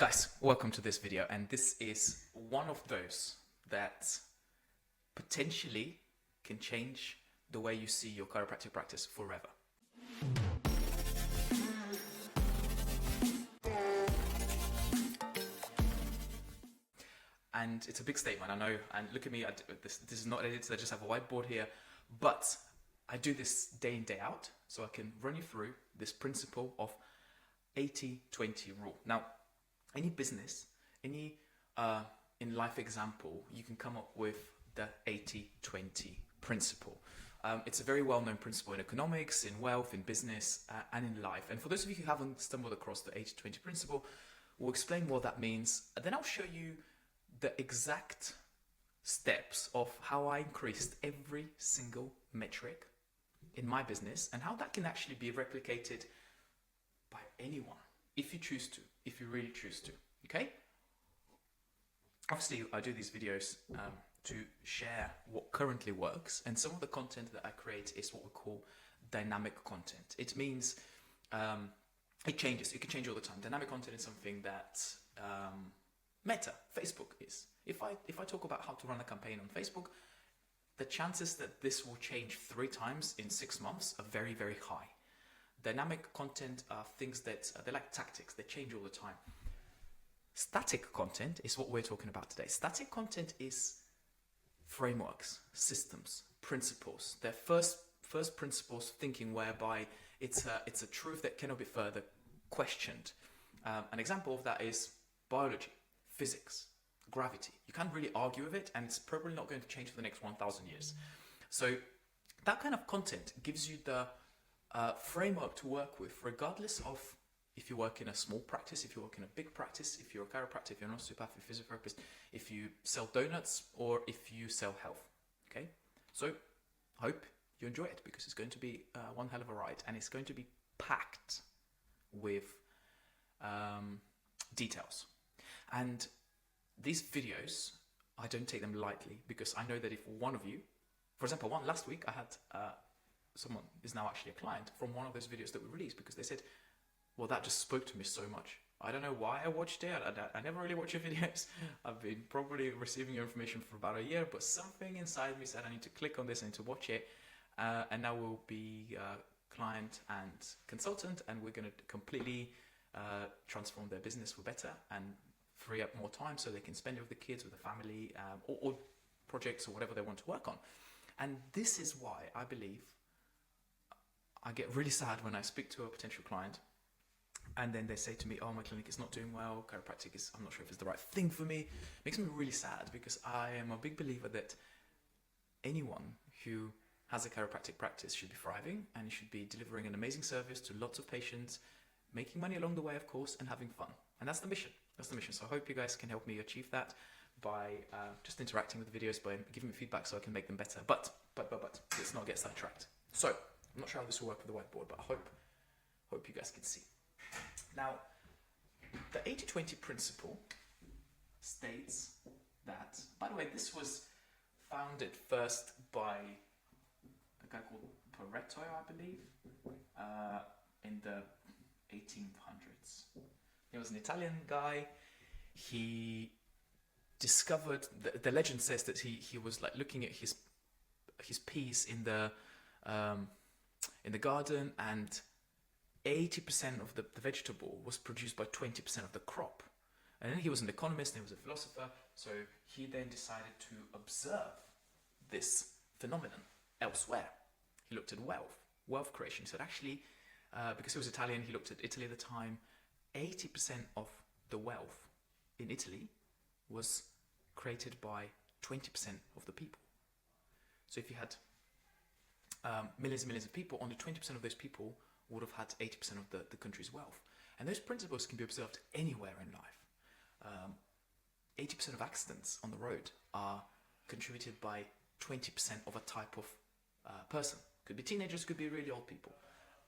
Guys, welcome to this video, and this is one of those that potentially can change the way you see your chiropractic practice forever. And it's a big statement, I know, and look at me, this is not edited, I just have a whiteboard here, but I do this day in, day out, so I can run you through this principle of 80-20 rule. Now, any business, any in life example, you can come up with the 80-20 principle. It's a very well-known principle in economics, in wealth, in business, and in life. And for those of you who haven't stumbled across the 80-20 principle, we'll explain what that means. And then I'll show you the exact steps of how I increased every single metric in my business and how that can actually be replicated by anyone if you choose to, if you really choose to, okay? Obviously, I do these videos to share what currently works, and some of the content that I create is what we call dynamic content. It means it changes, it can change all the time. Dynamic content is something that Meta, Facebook is. If I talk about how to run a campaign on Facebook, the chances that this will change 3 times in 6 months are very, very high. Dynamic content are things that, they're like tactics, they change all the time. Static content is what we're talking about today. Static content is frameworks, systems, principles. They're first principles thinking whereby it's a truth that cannot be further questioned. An example of that is biology, physics, gravity. You can't really argue with it, and it's probably not going to change for the next 1,000 years. So that kind of content gives you the framework to work with, regardless of if you work in a small practice, if you work in a big practice, if you're a chiropractor, if you're an osteopath, if you're a physiotherapist, if you sell donuts, or if you sell health. Okay, so I hope you enjoy it, because it's going to be one hell of a ride, and it's going to be packed with details. And these videos, I don't take them lightly, because I know that if one of you, for example, last week I had someone is now actually a client from one of those videos that we released, because they said, well, that just spoke to me so much. I don't know why I watched it. I never really watch your videos. I've been probably receiving your information for about a year, but something inside me said I need to click on this, I need to watch it. And now we'll be client and consultant, and we're going to completely transform their business for better and free up more time so they can spend it with the kids, with the family, or projects or whatever they want to work on. And this is why I believe I get really sad when I speak to a potential client and then they say to me, oh, my clinic is not doing well, chiropractic is, I'm not sure if it's the right thing for me. It makes me really sad, because I am a big believer that anyone who has a chiropractic practice should be thriving and should be delivering an amazing service to lots of patients, making money along the way, of course, and having fun. And that's the mission. That's the mission. So I hope you guys can help me achieve that by just interacting with the videos, by giving me feedback so I can make them better. But let's not get sidetracked. So I'm not sure how this will work with the whiteboard, but I hope you guys can see. Now, the 80-20 principle states that, by the way, this was founded first by a guy called Pareto, I believe, in the 1800s. He was an Italian guy. He discovered, the legend says that he was like looking at his peas in the garden, and 80% of the vegetable was produced by 20% of the crop. And then he was an economist and he was a philosopher, so he then decided to observe this phenomenon elsewhere. He looked at wealth creation. He said, actually, because he was Italian, he looked at Italy at the time, 80% of the wealth in Italy was created by 20% of the people. So if you had millions and millions of people, only 20% of those people would have had 80% of the country's wealth. And those principles can be observed anywhere in life. 80% of accidents on the road are contributed by 20% of a type of person. Could be teenagers, could be really old people.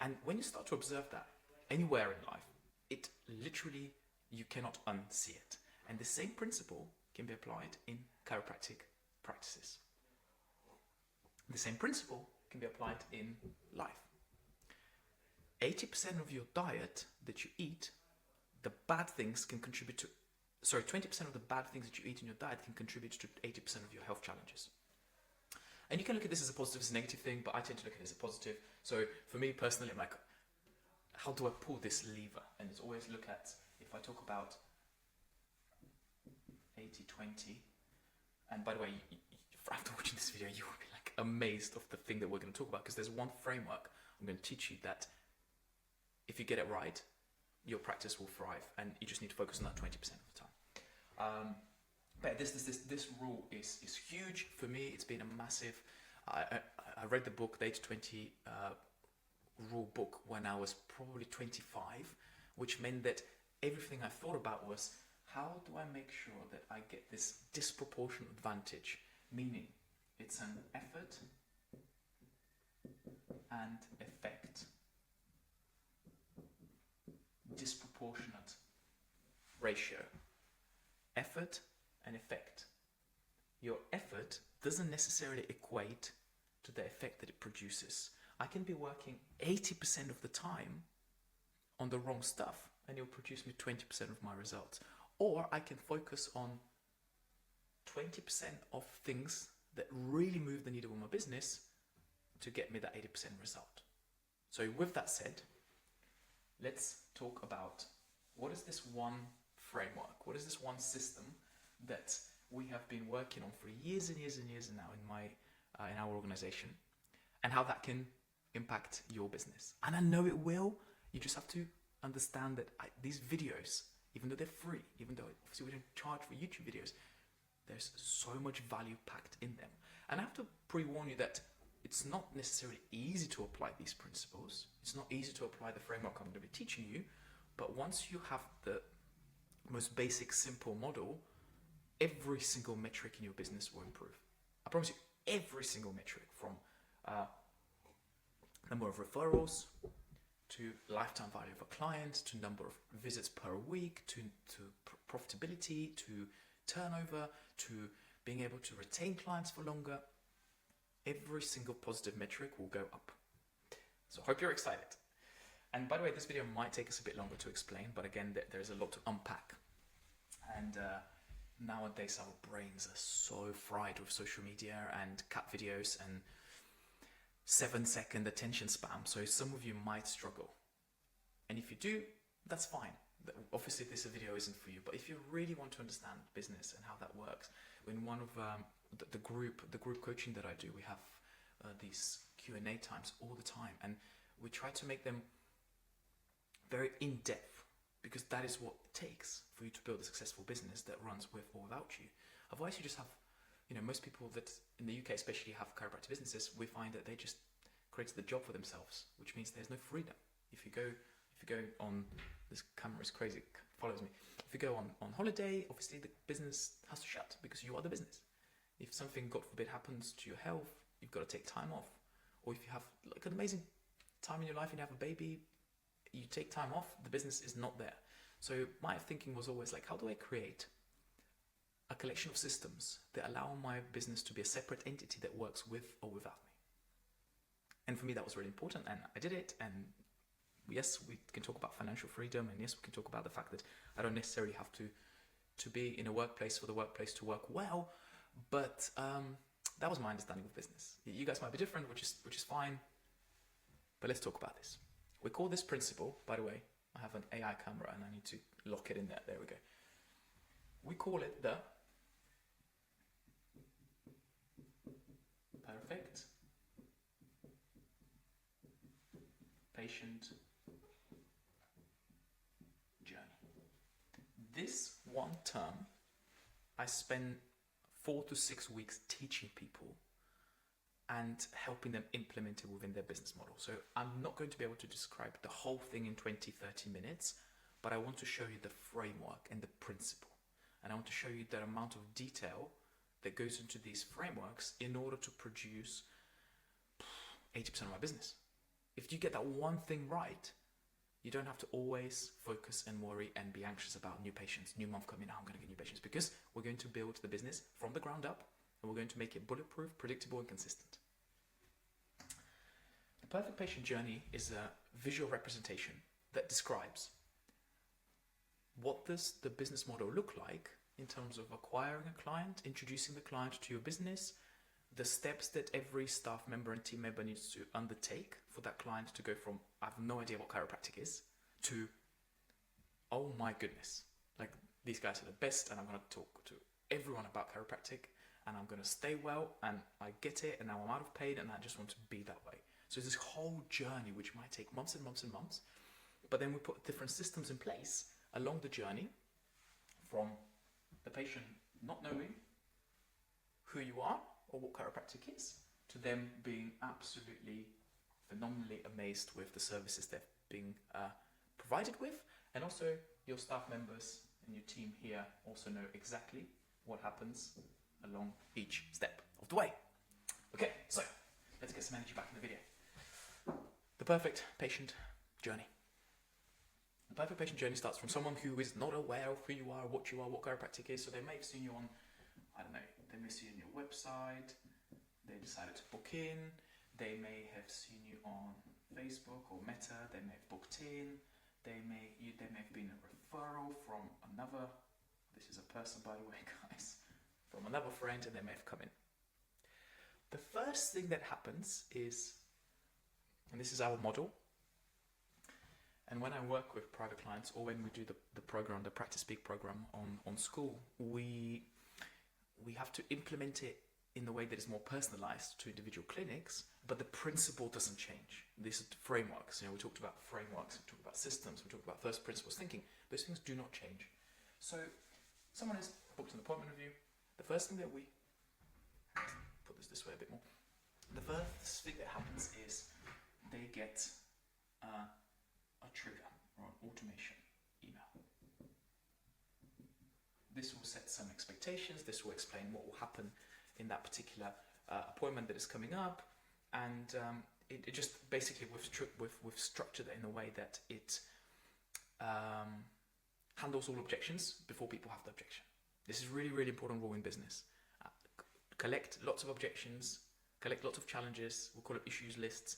And when you start to observe that anywhere in life, it literally, you cannot unsee it. And the same principle can be applied in chiropractic practices. The same principle can be applied in life. 80% of your diet that you eat the bad things can contribute to, 20% of the bad things that you eat in your diet can contribute to 80% of your health challenges. And you can look at this as a positive, as a negative thing, but I tend to look at it as a positive. So for me personally, I'm like, how do I pull this lever? And it's always look at, if I talk about 80-20, and by the way, after watching this video, you will be like amazed of the thing that we're going to talk about, because there's one framework I'm going to teach you that if you get it right, your practice will thrive, and you just need to focus on that 20% of the time. But this rule is huge for me. It's been a massive. I read the book, the 80-20 rule book, when I was probably 25, which meant that everything I thought about was, how do I make sure that I get this disproportionate advantage? Meaning, it's an effort and effect. Disproportionate ratio. Effort and effect. Your effort doesn't necessarily equate to the effect that it produces. I can be working 80% of the time on the wrong stuff, and it'll produce me 20% of my results. Or I can focus on 20% of things that really move the needle in my business to get me that 80% result. So with that said, let's talk about what is this one framework, what is this one system that we have been working on for years and years and years now in our organization, and how that can impact your business. And I know it will. You just have to understand that these videos, even though they're free, even though obviously we don't charge for YouTube videos, there's so much value packed in them. And I have to pre-warn you that it's not necessarily easy to apply these principles. It's not easy to apply the framework I'm going to be teaching you. But once you have the most basic, simple model, every single metric in your business will improve. I promise you, every single metric, from number of referrals, to lifetime value of a client, to number of visits per week, to profitability, to turnover, to being able to retain clients for longer. Every single positive metric will go up. So I hope you're excited. And by the way, this video might take us a bit longer to explain, but again, there's a lot to unpack. And nowadays our brains are so fried with social media and cat videos and 7-second attention spam. So some of you might struggle. And if you do, that's fine. Obviously this video isn't for you, but if you really want to understand business and how that works, in one of the group coaching that I do, we have these Q&A times all the time, and we try to make them very in-depth, because that is what it takes for you to build a successful business that runs with or without you. Otherwise you just have, most people that in the UK especially have chiropractic businesses, we find that they just created the job for themselves, which means there's no freedom. If you go on, this camera is crazy, it follows me. If you go on holiday, obviously the business has to shut because you are the business. If something, God forbid, happens to your health, you've got to take time off. Or if you have like an amazing time in your life and you have a baby, you take time off, the business is not there. So my thinking was always like, how do I create a collection of systems that allow my business to be a separate entity that works with or without me? And for me, that was really important, and I did it. And yes, we can talk about financial freedom, and yes, we can talk about the fact that I don't necessarily have to be in a workplace for the workplace to work well, but that was my understanding of business. You guys might be different, which is fine, but let's talk about this. We call this principle, by the way, I have an AI camera and I need to lock it in there. There we go. We call it the perfect patient journey. This one term, I spend 4 to 6 weeks teaching people and helping them implement it within their business model. So I'm not going to be able to describe the whole thing in 20, 30 minutes, but I want to show you the framework and the principle. And I want to show you the amount of detail that goes into these frameworks in order to produce 80% of my business. If you get that one thing right, you don't have to always focus and worry and be anxious about new patients, new month coming out, I'm going to get new patients, because we're going to build the business from the ground up, and we're going to make it bulletproof, predictable, and consistent. The perfect patient journey is a visual representation that describes what does the business model look like in terms of acquiring a client, introducing the client to your business, the steps that every staff member and team member needs to undertake for that client to go from, I have no idea what chiropractic is, to, oh my goodness, like these guys are the best and I'm going to talk to everyone about chiropractic and I'm going to stay well and I get it and now I'm out of pain and I just want to be that way. So it's this whole journey which might take months and months and months, but then we put different systems in place along the journey, from the patient not knowing who you are or what chiropractic is, to them being absolutely phenomenally amazed with the services they're being provided with, and also your staff members and your team here also know exactly what happens along each step of the way. Okay, so let's get some energy back in the video. The perfect patient journey. The perfect patient journey starts from someone who is not aware of who you are, what chiropractic is. So they may have seen you on, I don't know, they may see you on your website, they decided to book in, they may have seen you on Facebook or Meta, they may have booked in, they may have been a referral from another, this is a person by the way guys, from another friend, and they may have come in. The first thing that happens is, and this is our model, and when I work with private clients or when we do the program, the Practice Speak program on school, we have to implement it in the way that is more personalized to individual clinics, but the principle doesn't change. These are frameworks. You know, we talked about frameworks, we talked about systems, we talked about first principles thinking. Those things do not change. So someone has booked an appointment with you. The first thing that we, put this way a bit more, the first thing that happens is they get a trigger or an automation email. This will set some expectations, this will explain what will happen in that particular appointment that is coming up, and it just basically we've structured it in a way that it handles all objections before people have the objection. This is really, really important rule in business. Collect lots of objections, collect lots of challenges, we'll call it issues lists,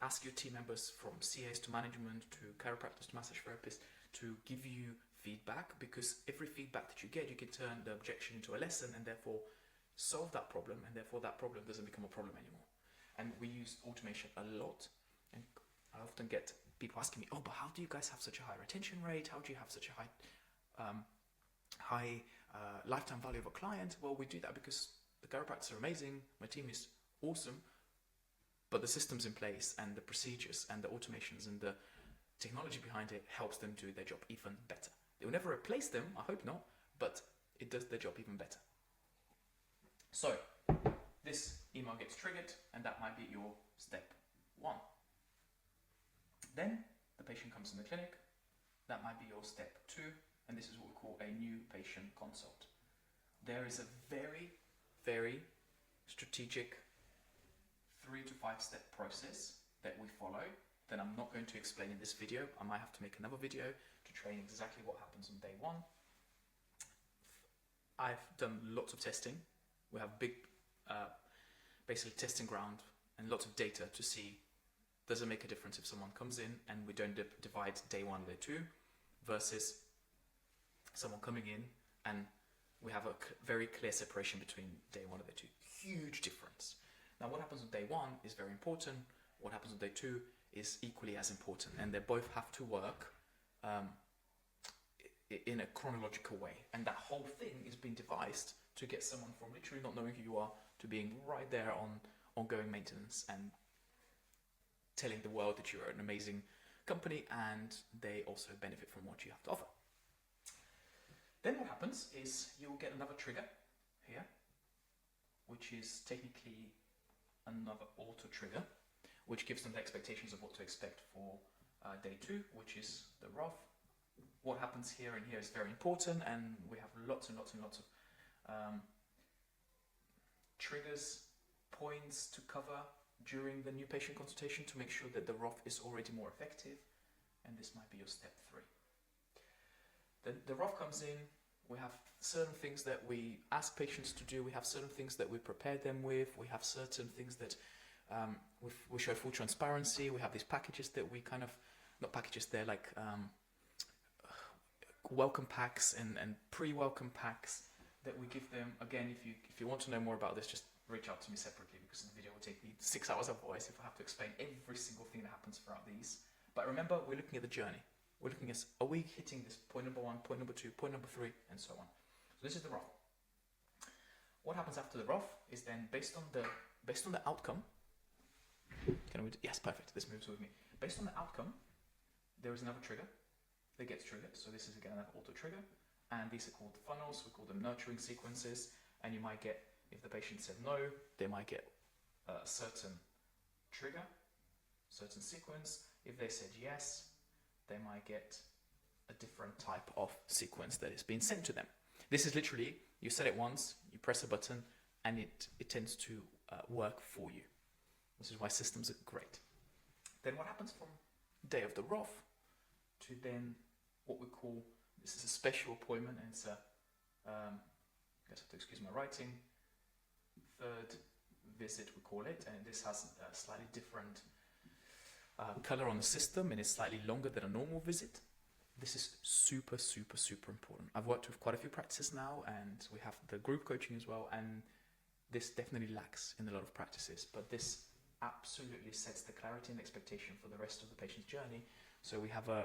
ask your team members from CAs to management to chiropractors to massage therapists to give you feedback, because every feedback that you get, you can turn the objection into a lesson and therefore solve that problem, and therefore that problem doesn't become a problem anymore. And we use automation a lot, and I often get people asking me, oh, but how do you guys have such a high retention rate? How do you have such a high lifetime value of a client? Well, we do that because the chiropractors are amazing, my team is awesome, but the systems in place and the procedures and the automations and the technology behind it helps them do their job even better. It will never replace them, I hope not, but it does their job even better. So this email gets triggered, and that might be your step 1. Then the patient comes in the clinic. That might be your step 2, and this is what we call a new patient consult. There is a very, very strategic 3 to 5 step process that we follow that I'm not going to explain in this video. I might have to make another video to train exactly what happens on day 1. I've done lots of testing. We have big, basically testing ground and lots of data to see, does it make a difference if someone comes in and we don't divide day 1, day 2 versus someone coming in and we have a very clear separation between day 1 and day 2. Huge difference. Now what happens on day 1 is very important. What happens on day 2 is equally as important, and they both have to work in a chronological way. And that whole thing is being devised to get someone from literally not knowing who you are to being right there on ongoing maintenance and telling the world that you're an amazing company and they also benefit from what you have to offer. Then what happens is you'll get another trigger here, which is technically another auto trigger, which gives them the expectations of what to expect for day 2, which is the ROF. What happens here and here is very important, and we have lots and lots and lots of triggers, points to cover during the new patient consultation to make sure that the ROF is already more effective, and this might be your step 3. Then the ROF comes in. We have certain things that we ask patients to do, we have certain things that we prepare them with, we have certain things that we show full transparency, we have these packages that we kind of, not packages, they're like welcome packs and pre-welcome packs that we give them. Again, if you want to know more about this, just reach out to me separately, because the video will take me 6 hours of voice if I have to explain every single thing that happens throughout these. But remember, we're looking at the journey. We're looking at, are we hitting this point number 1, point number 2, point number 3, and so on. So this is the rough. What happens after the rough is then based on the outcome. Yes, perfect. This moves with me. Based on the outcome, there is another trigger that gets triggered. So this is again an auto trigger, and these are called funnels. We call them nurturing sequences. And you might get, if the patient said no, they might get a certain trigger, certain sequence. If they said yes, they might get a different type of sequence that is being sent to them. This is literally, you set it once, you press a button, and it tends to work for you. This is why systems are great. Then what happens from day of the ROF to then what we call, this is a special appointment, and it's a, I guess I have to excuse my writing, third visit we call it, and this has a slightly different color on the system, and it's slightly longer than a normal visit. This is super, super, super important. I've worked with quite a few practices now, and we have the group coaching as well, and this definitely lacks in a lot of practices, but this absolutely sets the clarity and expectation for the rest of the patient's journey. So we have a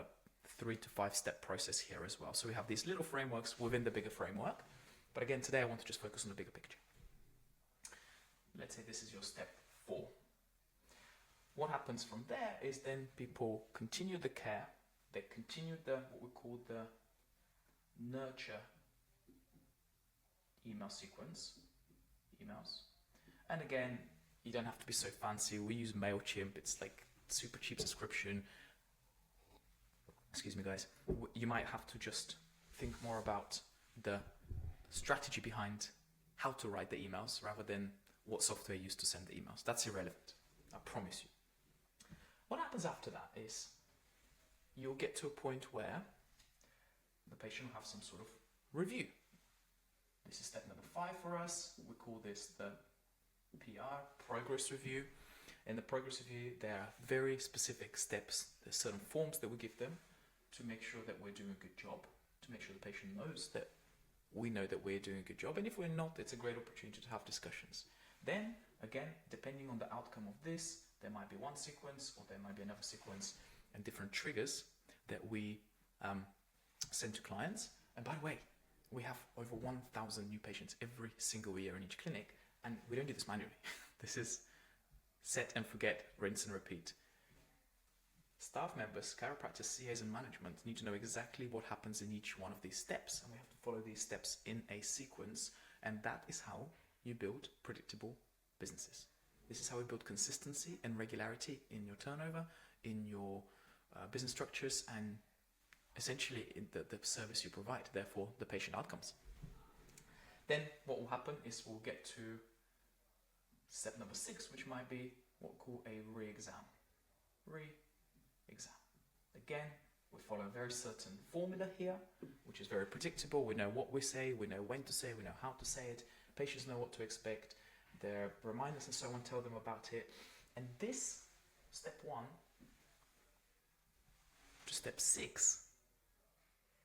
3 to 5 step process here as well. So we have these little frameworks within the bigger framework, but again, today I want to just focus on the bigger picture. Let's say this is your step 4. What happens from there is then people continue the care, they continue the, what we call the nurture email sequence, emails. And again, you don't have to be so fancy. We use MailChimp. It's like super cheap subscription. Excuse me, guys. You might have to just think more about the strategy behind how to write the emails rather than what software you use to send the emails. That's irrelevant. I promise you. What happens after that is you'll get to a point where the patient will have some sort of review. This is step number 5 for us. We call this the PR, progress review. In the progress review, there are very specific steps. There's certain forms that we give them to make sure that we're doing a good job, to make sure the patient knows that we know that we're doing a good job. And if we're not, it's a great opportunity to have discussions. Then, again, depending on the outcome of this, there might be one sequence or there might be another sequence and different triggers that we send to clients. And by the way, we have over 1,000 new patients every single year in each clinic, and we don't do this manually. This is set and forget, rinse and repeat. Staff members, chiropractors, CAs and management need to know exactly what happens in each one of these steps, and we have to follow these steps in a sequence, and that is how you build predictable businesses. This is how we build consistency and regularity in your turnover, in your business structures, and essentially in the service you provide, therefore the patient outcomes. Then what will happen is we'll get to step number 6, which might be what we call a re-exam. Re-exam. Again, we follow a very certain formula here, which is very predictable. We know what we say, we know when to say, we know how to say it. Patients know what to expect. Their reminders and so on tell them about it. And this, step 1 to step 6,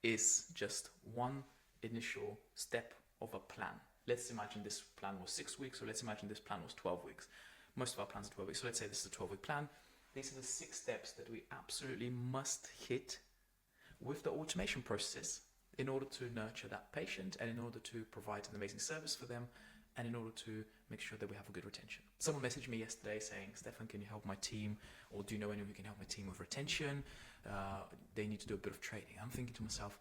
is just one initial step of a plan. Let's imagine this plan was 6 weeks, or let's imagine this plan was 12 weeks. Most of our plans are 12 weeks, so let's say this is a 12-week plan. These are the 6 steps that we absolutely must hit with the automation process in order to nurture that patient and in order to provide an amazing service for them and in order to make sure that we have a good retention. Someone messaged me yesterday saying, Stefan, can you help my team? Or do you know anyone who can help my team with retention? They need to do a bit of training. I'm thinking to myself,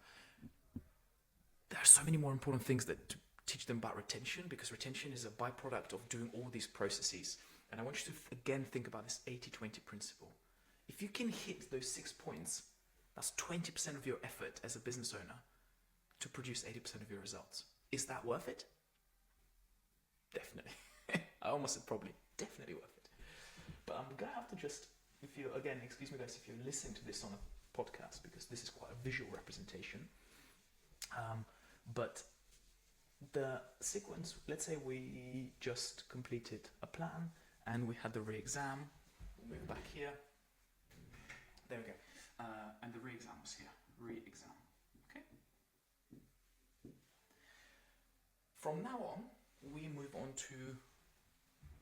there are so many more important things that to teach them about retention, because retention is a byproduct of doing all these processes. And I want you to again think about this 80-20 principle. If you can hit those 6 points, that's 20% of your effort as a business owner to produce 80% of your results. Is that worth it? Definitely. I almost said probably. Definitely worth it. But I'm going to have to just, if you, again, excuse me guys, if you're listening to this on a podcast, because this is quite a visual representation. But the sequence, let's say we just completed a plan and we had the re-exam. We'll move back here. There we go. And the re-exam was here. Re-exam. Okay. From now on, we move on to,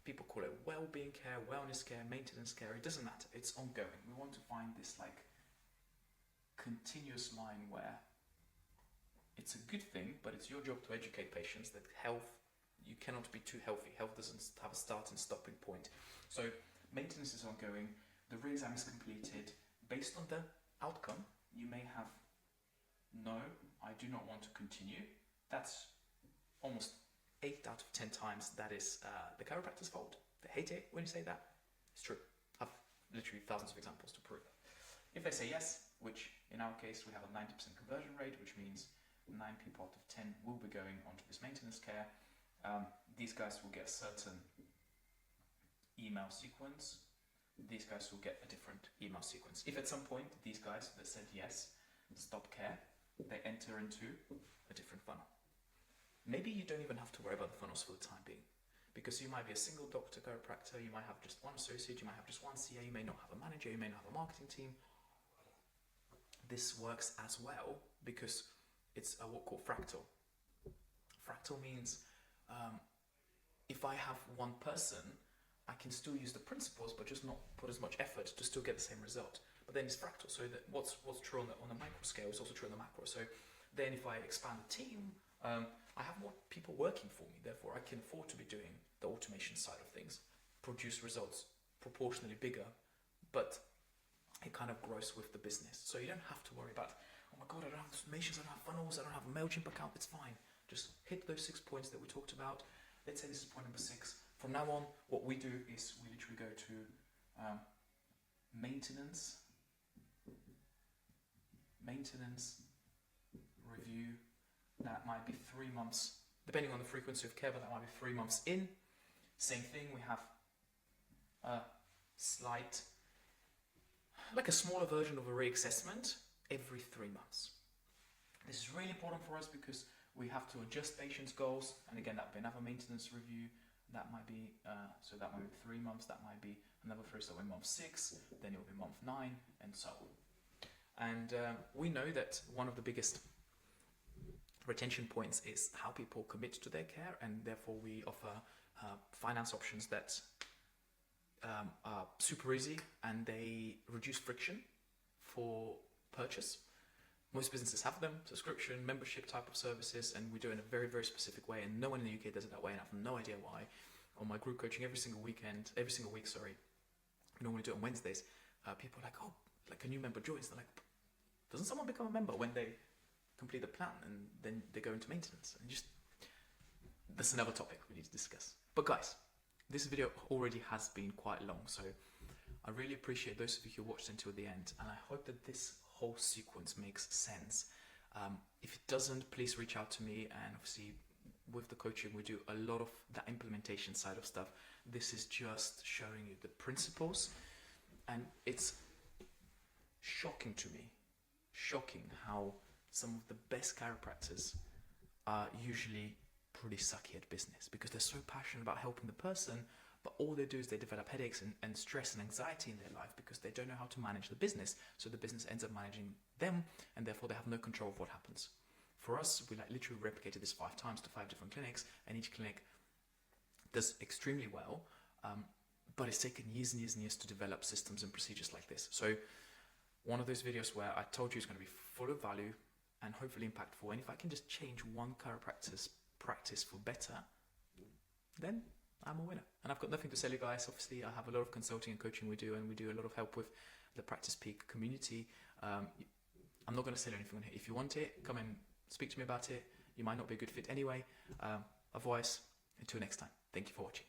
people call it well-being care, wellness care, maintenance care. It doesn't matter. It's ongoing. We want to find this like continuous line where it's a good thing, but it's your job to educate patients that health, you cannot be too healthy. Health doesn't have a start and stopping point. So maintenance is ongoing. The re-exam is completed. Based on the outcome, you may have, no, I do not want to continue. That's almost 8 out of 10 times that is the chiropractor's fault. They hate it when you say that. It's true. I've literally thousands of examples to prove it. If they say yes, which in our case we have a 90% conversion rate, which means 9 people out of 10 will be going onto this maintenance care. These guys will get a certain email sequence. These guys will get a different email sequence. If at some point these guys that said yes, stop care, they enter into a different funnel. Maybe you don't even have to worry about the funnels for the time being, because you might be a single doctor chiropractor, you might have just one associate, you might have just one CA, you may not have a manager, you may not have a marketing team. This works as well because it's what we call fractal. Fractal means if I have one person, I can still use the principles, but just not put as much effort to still get the same result. But then it's fractal, so that what's true on the micro scale is also true on the macro. So then if I expand the team, I have more people working for me, therefore I can afford to be doing the automation side of things, produce results proportionally bigger, but it kind of grows with the business. So you don't have to worry about, oh my God, I don't have automations, I don't have funnels, I don't have a MailChimp account. It's fine. Just hit those 6 points that we talked about. Let's say this is point number 6. From now on, what we do is we literally go to maintenance review. That might be 3 months, depending on the frequency of care, but that might be 3 months in. Same thing, we have a slight, like a smaller version of a reassessment every 3 months. This is really important for us because we have to adjust patients' goals, and again, that would be another maintenance review. That might be, so that might be 3 months, that might be another 3, so in month 6, then it will be month 9, and so on. And we know that one of the biggest retention points is how people commit to their care, and therefore we offer finance options that are super easy and they reduce friction for purchase. Most businesses have them, subscription, membership type of services, and we do it in a very, very specific way, and no one in the UK does it that way, and I have no idea why. On my group coaching every single week, we normally do it on Wednesdays, people are like, oh, like a new member joins, they're like, doesn't someone become a member when they complete the plan and then they go into maintenance? And just, that's another topic we need to discuss. But guys, this video already has been quite long, so I really appreciate those of you who watched until the end, and I hope that this whole sequence makes sense. If it doesn't, please reach out to me, and obviously with the coaching we do a lot of the implementation side of stuff. This is just showing you the principles, and it's shocking to me, how some of the best chiropractors are usually pretty sucky at business because they're so passionate about helping the person, but all they do is they develop headaches and stress and anxiety in their life because they don't know how to manage the business. So the business ends up managing them, and therefore they have no control of what happens. For us, we like literally replicated this 5 times to 5 different clinics, and each clinic does extremely well, but it's taken years and years and years to develop systems and procedures like this. So one of those videos where I told you it's going to be full of value and hopefully impactful, and if I can just change one chiropractor's practice for better, then I'm a winner. And I've got nothing to sell you guys. Obviously, I have a lot of consulting and coaching we do, and we do a lot of help with the Practice Peak community. I'm not going to sell you anything on here. If you want it, come and speak to me about it. You might not be a good fit anyway. Otherwise, until next time, thank you for watching.